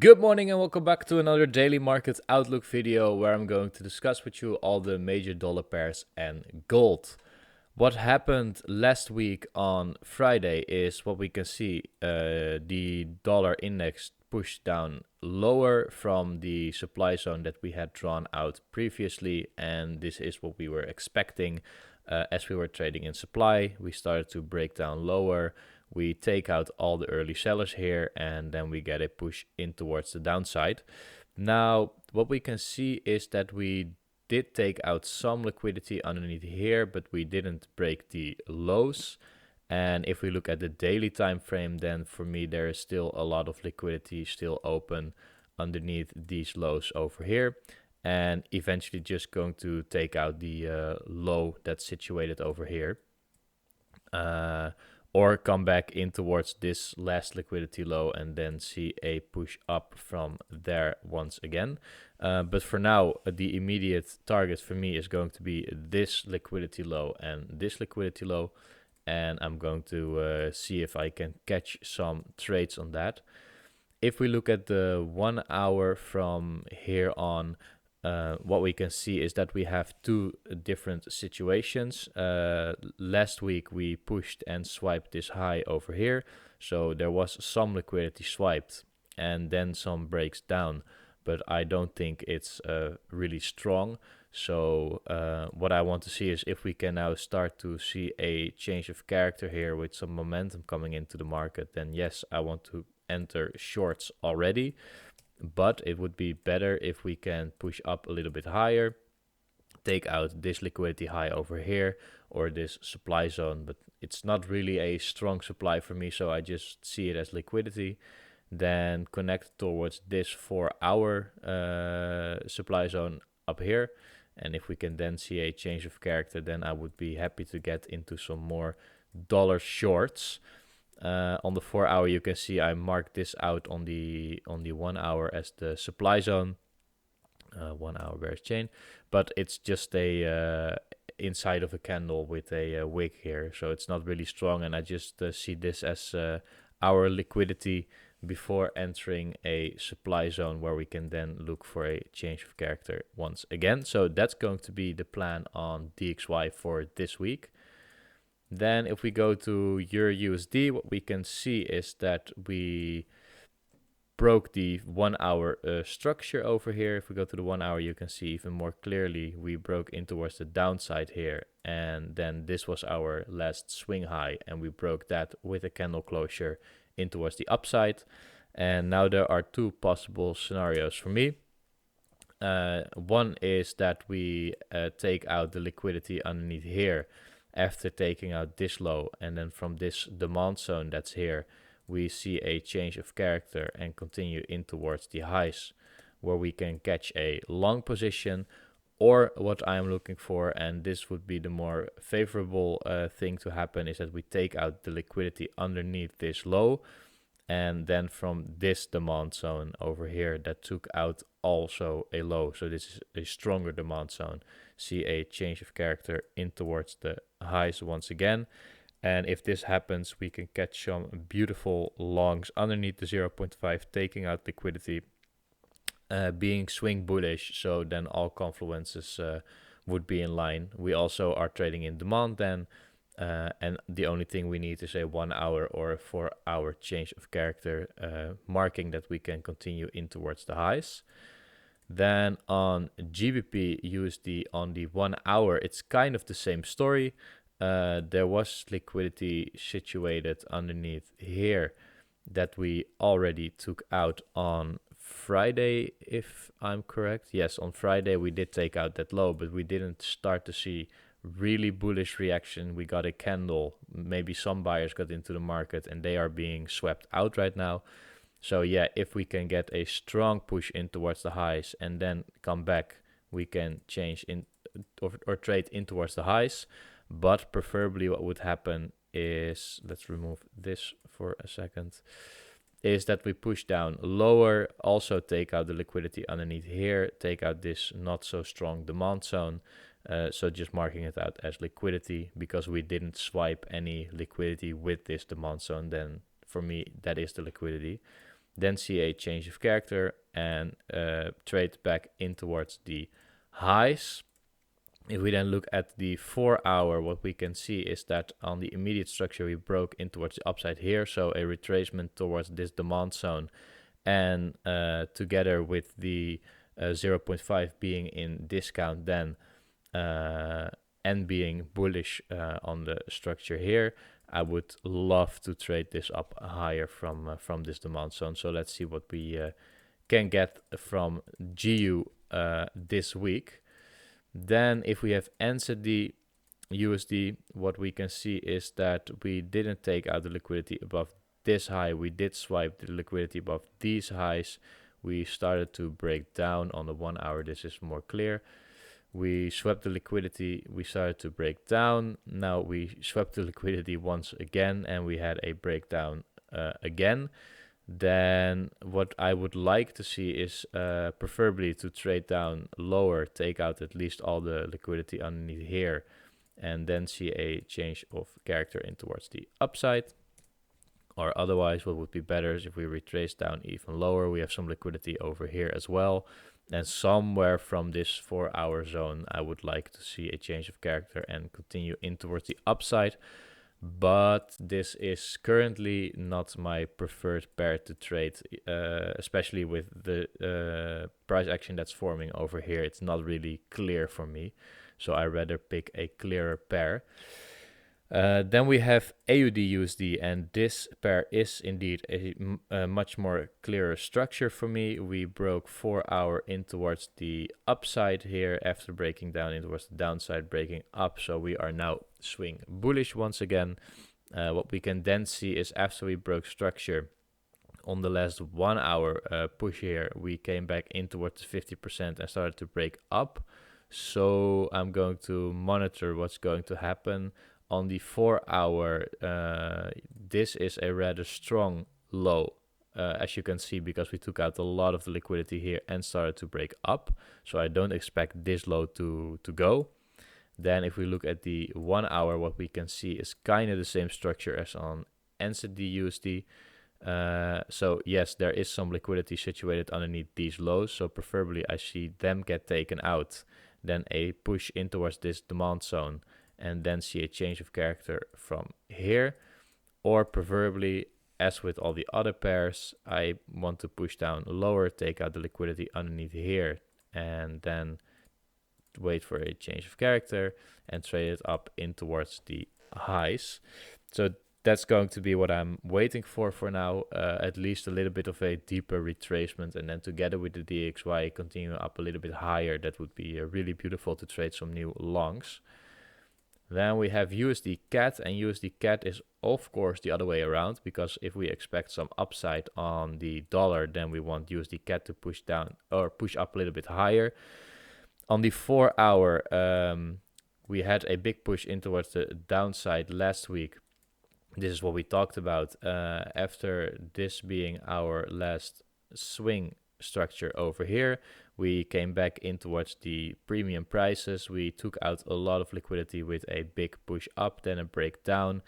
Good morning and welcome back to another daily market outlook video where I'm going to discuss with you all the major dollar pairs and gold. What happened last week on Friday is what we can see, the dollar index pushed down lower from the supply zone that we had drawn out previously, and this is what we were expecting as we were trading in supply. We started to break down lower. We take out all the early sellers here, and then we get a push in towards the downside. Now, what we can see is that we did take out some liquidity underneath here, but we didn't break the lows. And if we look at the daily time frame, then for me there is still a lot of liquidity still open underneath these lows over here, and eventually just going to take out the low that's situated over here, or come back in towards this last liquidity low and then see a push up from there once again. But for now, the immediate target for me is going to be this liquidity low and this liquidity low, and I'm going to see if I can catch some trades on that. If we look at the 1 hour from here on, what we can see is that we have two different situations. Last week we pushed and swiped this high over here, so there was some liquidity swiped and then some breaks down, but I don't think it's really strong. So what I want to see is if we can now start to see a change of character here with some momentum coming into the market, then yes, I want to enter shorts already. But it would be better if we can push up a little bit higher, take out this liquidity high over here or this supply zone, but it's not really a strong supply for me, so I just see it as liquidity. Then connect towards this 4 hour supply zone up here, and if we can then see a change of character, then I would be happy to get into some more dollar shorts. On the 4 hour, you can see I marked this out on the 1 hour as the supply zone, 1 hour bearish chain, but it's just a inside of a candle with a wick here, so it's not really strong, and I just see this as our liquidity before entering a supply zone where we can then look for a change of character once again. So that's going to be the plan on DXY for this week. Then if we go to EUR USD, what we can see is that we broke the 1 hour structure over here. If we go to the 1 hour, you can see even more clearly we broke in towards the downside here, and then this was our last swing high, and we broke that with a candle closure in towards the upside. And now there are two possible scenarios for me. One is that we take out the liquidity underneath here after taking out this low, and then from this demand zone that's here, we see a change of character and continue in towards the highs where we can catch a long position. Or what I'm looking for, and this would be the more favorable thing to happen, is that we take out the liquidity underneath this low, and then from this demand zone over here that took out also a low, so this is a stronger demand zone, see a change of character in towards the highs once again. And if this happens, we can catch some beautiful longs underneath the 0.5, taking out liquidity, being swing bullish, so then all confluences would be in line. We also are trading in demand then, and the only thing we need is a 1 hour or a 4 hour change of character, marking that we can continue in towards the highs. Then on GBP USD on the 1 hour, it's kind of the same story. There was liquidity situated underneath here that we already took out on Friday, if I'm correct. Yes, on Friday we did take out that low, but we didn't start to see really bullish reaction. We got a candle, maybe some buyers got into the market and they are being swept out right now. So yeah, if we can get a strong push in towards the highs and then come back, we can change in or trade in towards the highs. But preferably what would happen is, let's remove this for a second, is that we push down lower, also take out the liquidity underneath here, take out this not so strong demand zone. So just marking it out as liquidity, because we didn't swipe any liquidity with this demand zone, then for me that is the liquidity. then see a change of character and trade back in towards the highs. If we then look at the 4 hour, what we can see is that on the immediate structure we broke in towards the upside here, so a retracement towards this demand zone, and together with the 0.5 being in discount then and being bullish on the structure here, I would love to trade this up higher from this demand zone. So let's see what we can get from GU this week. Then if we have NZD USD, what we can see is that we didn't take out the liquidity above this high. We did swipe the liquidity above these highs. We started to break down on the 1 hour. This is more clear. We swept the liquidity, we started to break down. Now we swept the liquidity once again and we had a breakdown again. Then what I would like to see is preferably to trade down lower, take out at least all the liquidity underneath here, and then see a change of character in towards the upside. Or otherwise, what would be better is if we retrace down even lower. We have some liquidity over here as well. And somewhere from this 4 hour zone, I would like to see a change of character and continue in towards the upside. But this is currently not my preferred pair to trade, especially with the price action that's forming over here. It's not really clear for me, so I rather pick a clearer pair. Then we have AUD USD, and this pair is indeed a much more clearer structure for me. We broke 4 hour in towards the upside here after breaking down in towards the downside, breaking up. So we are now swing bullish once again. What we can then see is after we broke structure on the last 1 hour push here, we came back in towards 50% and started to break up. So I'm going to monitor what's going to happen. On the 4 hour, this is a rather strong low, as you can see, because we took out a lot of the liquidity here and started to break up. So I don't expect this low to go. Then if we look at the 1 hour, what we can see is kind of the same structure as on NZD USD. So yes, there is some liquidity situated underneath these lows. So preferably I see them get taken out, then a push in towards this demand zone, and then see a change of character from here. Or preferably, as with all the other pairs, I want to push down lower, take out the liquidity underneath here, and then wait for a change of character and trade it up in towards the highs. So that's going to be what I'm waiting for now, at least a little bit of a deeper retracement, and then together with the DXY continue up a little bit higher. That would be really beautiful to trade some new longs. Then we have USD CAD, and USD CAD is of course the other way around, because if we expect some upside on the dollar, then we want USD CAD to push down or push up a little bit higher. On the 4 hour, we had a big push in towards the downside last week. This is what we talked about. After this being our last swing structure over here, we came back in towards the premium prices. We took out a lot of liquidity with a big push up, then a breakdown.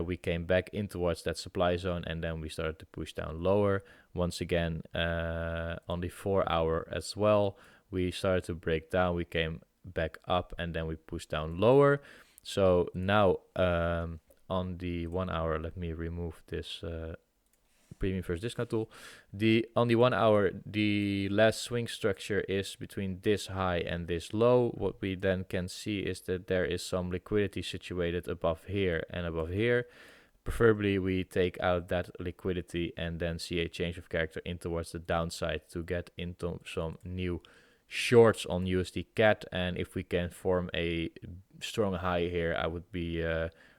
We came back in towards that supply zone, and then we started to push down lower. Once again, on the 4 hour as well, we started to break down. We came back up, and then we pushed down lower. So now on the 1 hour, let me remove this premium first discount tool. On the 1 hour, the last swing structure is between this high and this low. What we then can see is that there is some liquidity situated above here and above here. Preferably we take out that liquidity and then see a change of character in towards the downside to get into some new shorts on USD CAD. And if we can form a strong high here, I would be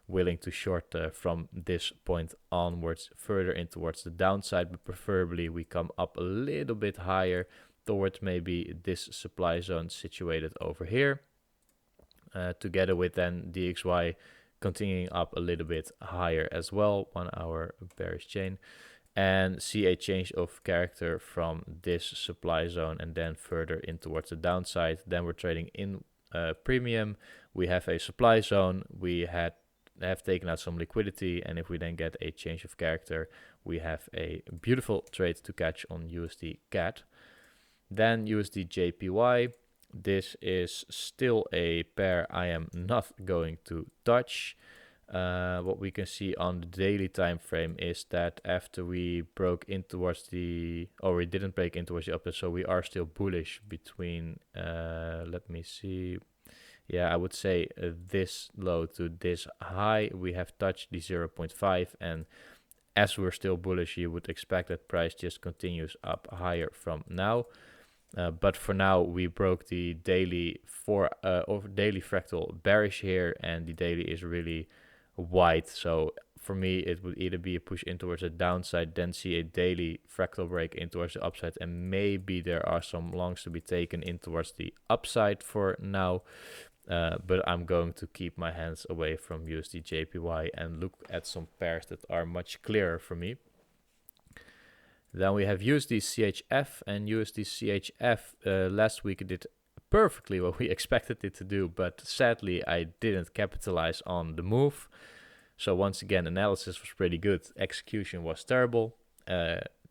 willing to short from this point onwards further in towards the downside, but preferably we come up a little bit higher towards maybe this supply zone situated over here, together with then DXY continuing up a little bit higher as well, 1 hour bearish chain, and see a change of character from this supply zone and then further in towards the downside. Then we're trading in premium. We have a supply zone. We have taken out some liquidity, and if we then get a change of character, we have a beautiful trade to catch on USD CAD. Then USD JPY. This is still a pair I am not going to touch. What we can see on the daily time frame is that after we broke in towards the, or we didn't break in towards the upside, so we are still bullish between, let me see, yeah, I would say this low to this high, we have touched the 0.5, and as we're still bullish, you would expect that price just continues up higher from now. But for now, we broke the daily daily fractal bearish here, and the daily is really wide. So for me, it would either be a push in towards the downside, then see a daily fractal break in towards the upside, and maybe there are some longs to be taken in towards the upside for now. But I'm going to keep my hands away from USD JPY and look at some pairs that are much clearer for me. Then we have USD CHF, and USD CHF last week did perfectly what we expected it to do, but sadly I didn't capitalize on the move. So once again, analysis was pretty good, execution was terrible.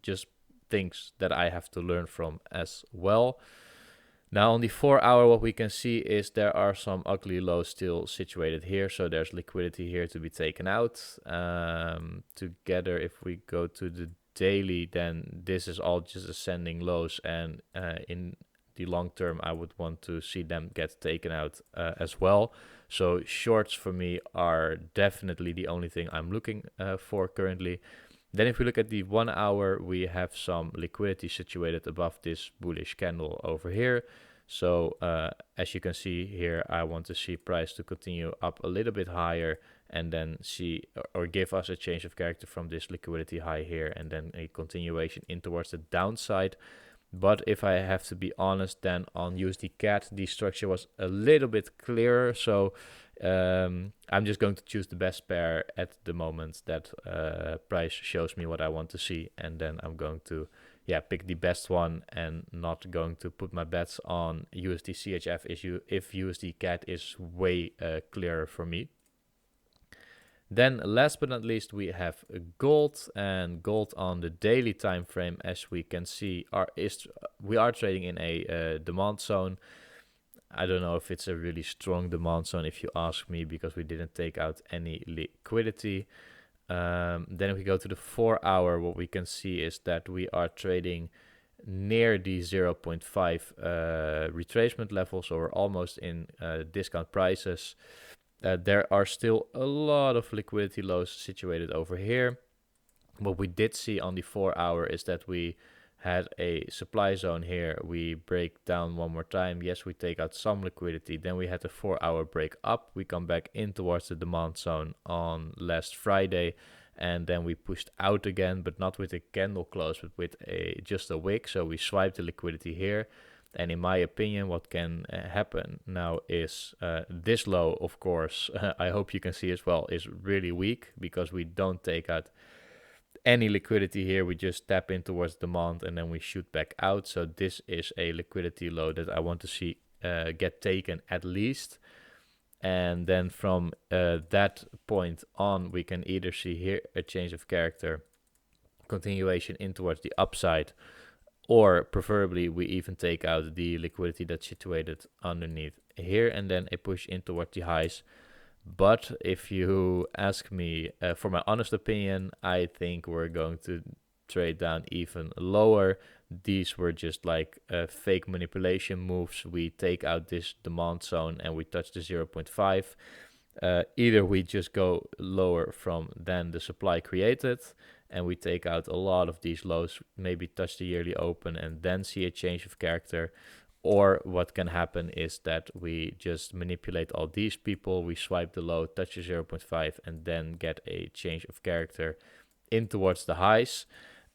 Just things that I have to learn from as well. Now on the 4 hour, what we can see is there are some ugly lows still situated here. So there's liquidity here to be taken out. Together, if we go to the daily, then this is all just ascending lows, and in the long term I would want to see them get taken out as well. So shorts for me are definitely the only thing I'm looking for currently. Then if we look at the 1 hour, we have some liquidity situated above this bullish candle over here. So as you can see here, I want to see price to continue up a little bit higher, and then see or give us a change of character from this liquidity high here, and then a continuation in towards the downside. But if I have to be honest, then on USD CAD, the structure was a little bit clearer. So I'm just going to choose the best pair at the moment that price shows me what I want to see, and then I'm going to pick the best one, and not going to put my bets on USD CHF if USD CAD is way clearer for me. Then last but not least, we have gold, and gold on the daily time frame, as we can see, we are trading in a demand zone. I don't know if it's a really strong demand zone if you ask me, because we didn't take out any liquidity. Then if we go to the 4 hour, what we can see is that we are trading near the 0.5 retracement level, so we're almost in discount prices. There are still a lot of liquidity lows situated over here. What we did see on the 4 hour is that we had a supply zone here. We break down one more time. Yes, we take out some liquidity. Then we had a 4 hour break up. We come back in towards the demand zone on last Friday, and then we pushed out again, but not with a candle close, but with just a wick. So we swiped the liquidity here. And in my opinion, what can happen now is this low, of course, I hope you can see as well, is really weak, because we don't take out any liquidity here. We just tap in towards demand, and then we shoot back out. So this is a liquidity low that I want to see get taken at least. And then from that point on, we can either see here a change of character, continuation in towards the upside, or preferably we even take out the liquidity that's situated underneath here, and then a push in towards the highs. But if you ask me for my honest opinion, I think we're going to trade down even lower. These were just like fake manipulation moves. We take out this demand zone and we touch the 0.5. Either we just go lower from than the supply created, and we take out a lot of these lows, maybe touch the yearly open and then see a change of character. Or what can happen is that we just manipulate all these people, we swipe the low, touch the 0.5, and then get a change of character in towards the highs.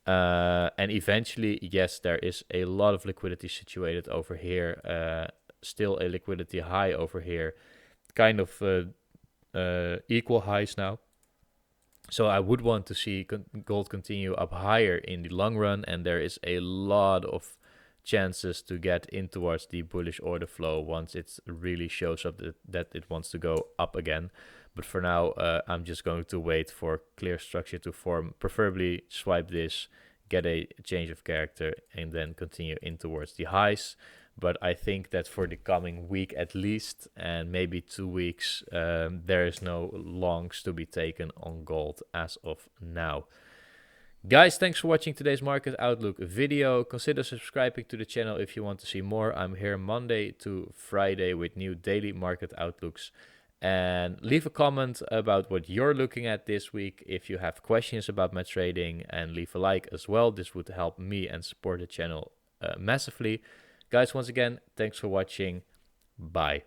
And eventually, yes, there is a lot of liquidity situated over here, still a liquidity high over here, kind of equal highs now. So I would want to see gold continue up higher in the long run, and there is a lot of chances to get in towards the bullish order flow once it really shows up that it wants to go up again. But for now, I'm just going to wait for clear structure to form, preferably swipe this, get a change of character, and then continue in towards the highs. But I think that for the coming week at least, and maybe 2 weeks, there is no longs to be taken on gold as of now. Guys, thanks for watching today's Market Outlook video. Consider subscribing to the channel if you want to see more. I'm here Monday to Friday with new daily market outlooks. And leave a comment about what you're looking at this week if you have questions about my trading, and leave a like as well. This would help me and support the channel massively. Guys, once again, thanks for watching. Bye.